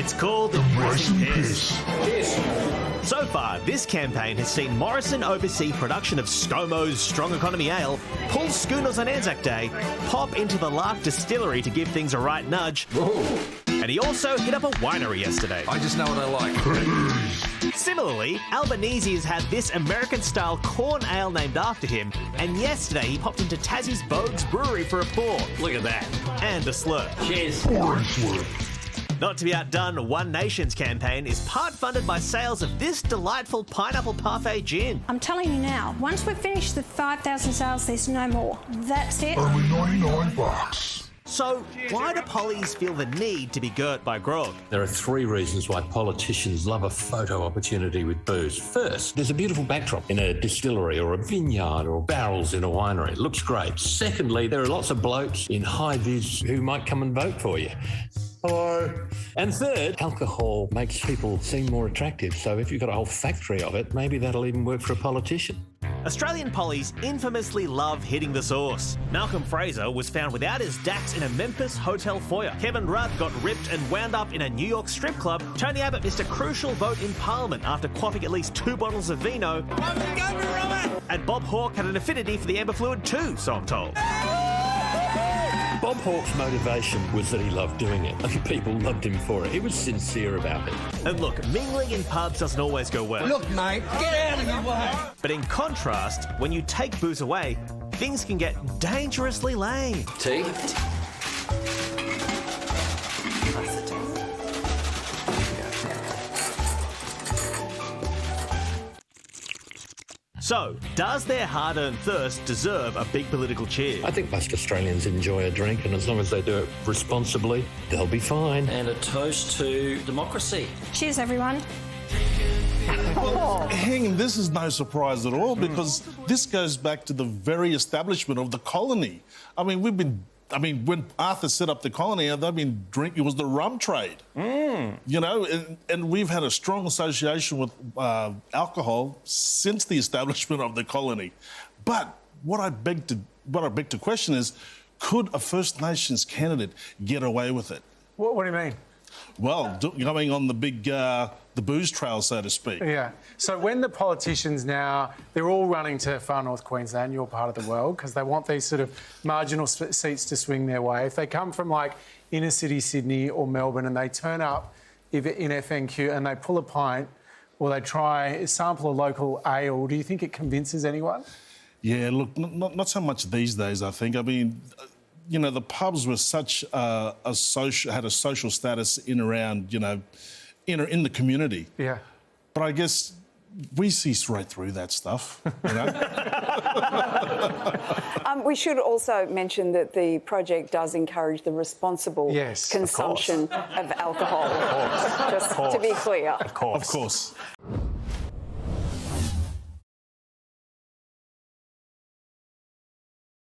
It's called Embracing Piss. So far, this campaign has seen Morrison oversee production of ScoMo's Strong Economy Ale, pull schooners on Anzac Day, pop into the Lark Distillery to give things a right nudge, and he also hit up a winery yesterday. I just know what I like. Similarly, Albanese has had this American-style corn ale named after him, and yesterday he popped into Tassie's Bogues Brewery for a pour. Look at that. And a slurp. Cheers. Not to be outdone, One Nation's campaign is part funded by sales of this delightful pineapple parfait gin. I'm telling you now, once we've finished the 5,000 sales, there's no more. That's it. Only $99. So, why do pollies feel the need to be girt by grog? There are 3 reasons why politicians love a photo opportunity with booze. First, there's a beautiful backdrop in a distillery or a vineyard or barrels in a winery. It looks great. Secondly, there are lots of blokes in high vis who might come and vote for you. Hello. And third, alcohol makes people seem more attractive. So if you've got a whole factory of it, maybe that'll even work for a politician. Australian pollies infamously love hitting the sauce. Malcolm Fraser was found without his Dax in a Memphis hotel foyer. Kevin Rudd got ripped and wound up in a New York strip club. Tony Abbott missed a crucial vote in Parliament after quaffing at least 2 bottles of vino. And Bob Hawke had an affinity for the amber fluid too, so I'm told. Bob Hawke's motivation was that he loved doing it, and people loved him for it. He was sincere about it. And look, mingling in pubs doesn't always go well. Look, mate, get out of my way. But in contrast, when you take booze away, things can get dangerously lame. Tea? So, does their hard-earned thirst deserve a big political cheer? I think most Australians enjoy a drink, and as long as they do it responsibly, they'll be fine. And a toast to democracy. Cheers, everyone. Hang on, this is no surprise at all because this goes back to the very establishment of the colony. I mean, when Arthur set up the colony, they've been drinking, it was the rum trade. You know, and we've had a strong association with alcohol since the establishment of the colony. But what I beg to question is, could a First Nations candidate get away with it? What do you mean? Well, going on the big, the booze trail, so to speak. Yeah. So when the politicians now, they're all running to far north Queensland, your part of the world, because they want these sort of marginal seats to swing their way. If they come from like inner city Sydney or Melbourne and they turn up in FNQ and they pull a pint or they try sample a local ale, do you think it convinces anyone? Yeah, look, not so much these days, I think. I mean, you know, the pubs were such had a social status in around, you know, in the community. Yeah. But I guess we see straight through that stuff, you know. We should also mention that the project does encourage the responsible consumption of alcohol. Just to be clear. Of course.